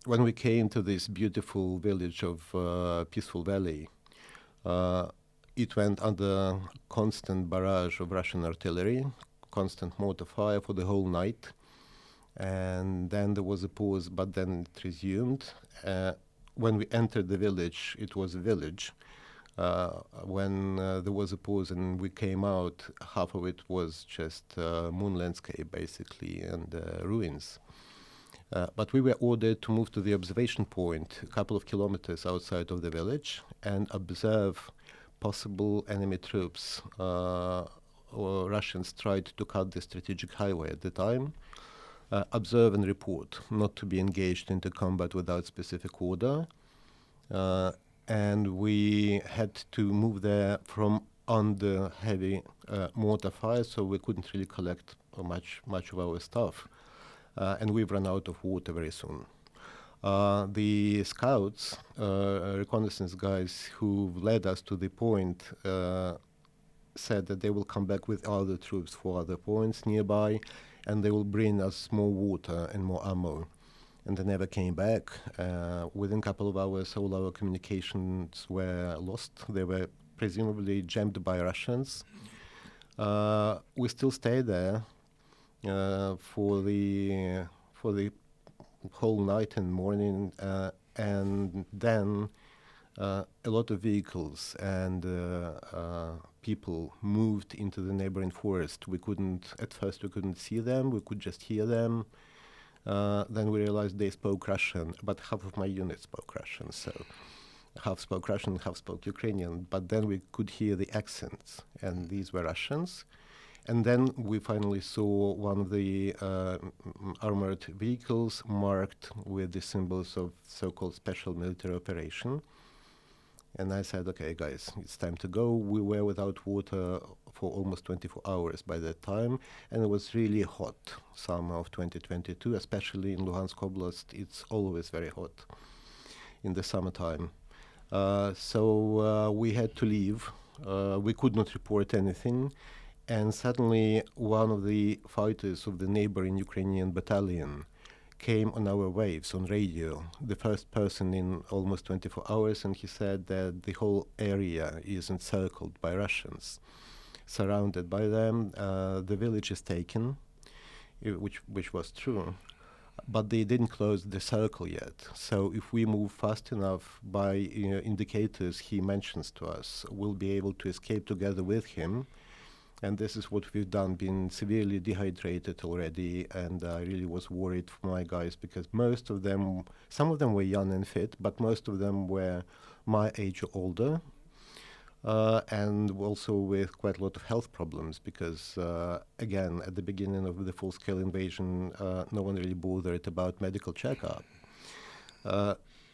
when we came to this beautiful village of Peaceful Valley, it went under constant barrage of Russian artillery, constant mortar fire for the whole night. And then there was a pause, but then it resumed. When we entered the village, it was a village. When there was a pause and we came out, half of it was just moon landscape, basically, and ruins. But we were ordered to move to the observation point a couple of kilometers outside of the village and observe possible enemy troops. Or Russians tried to cut the strategic highway at the time. Observe and report, not to be engaged into combat without specific order. And we had to move there from under heavy mortar fire, so we couldn't really collect much of our stuff. And we've run out of water very soon. The scouts, reconnaissance guys who led us to the point, said that they will come back with other troops for other points nearby, and they will bring us more water and more ammo. And they never came back. Within a couple of hours, all our communications were lost. They were presumably jammed by Russians. We still stayed there for the whole night and morning, and then a lot of vehicles and people moved into the neighboring forest. At first we couldn't see them, we could just hear them. Then we realized they spoke Russian, but half of my unit spoke Russian, so half spoke Russian, half spoke Ukrainian, but then we could hear the accents, and these were Russians. And then we finally saw one of the armored vehicles marked with the symbols of so-called special military operation. And I said, okay, guys, it's time to go. We were without water for almost 24 hours by that time, and it was really hot summer of 2022, especially in Luhansk Oblast. It's always very hot in the summertime. So we had to leave. We could not report anything. And suddenly one of the fighters of the neighboring Ukrainian battalion came on our waves on radio, the first person in almost 24 hours, and he said that the whole area is encircled by Russians, surrounded by them. The village is taken, which was true, but they didn't close the circle yet. So if we move fast enough by indicators he mentions to us, we'll be able to escape together with him. And this is what we've done, been severely dehydrated already, and I really was worried for my guys because some of them were young and fit, but most of them were my age or older, and also with quite a lot of health problems because, again, at the beginning of the full-scale invasion, no one really bothered about medical checkup.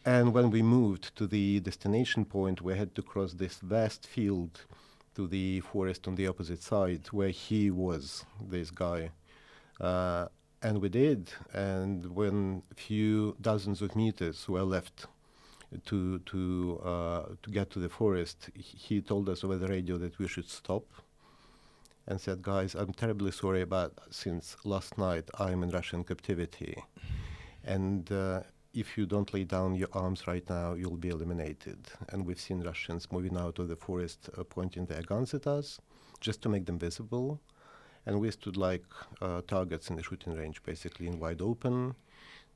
And when we moved to the destination point, we had to cross this vast field to the forest on the opposite side where he was, this guy. And we did. And when a few dozens of meters were left to get to the forest, he told us over the radio that we should stop and said, guys, I'm terribly sorry, but since last night I'm in Russian captivity. And if you don't lay down your arms right now, you'll be eliminated. And we've seen Russians moving out of the forest, pointing their guns at us, just to make them visible. And we stood like targets in the shooting range, basically in wide open.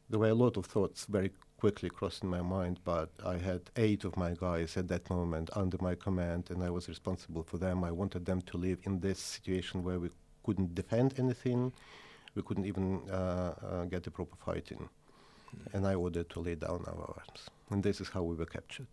There were a lot of thoughts very quickly crossing my mind, but I had 8 of my guys at that moment under my command, and I was responsible for them. I wanted them to live in this situation where we couldn't defend anything, we couldn't even get a proper fight in. And I ordered to lay down our arms. And this is how we were captured.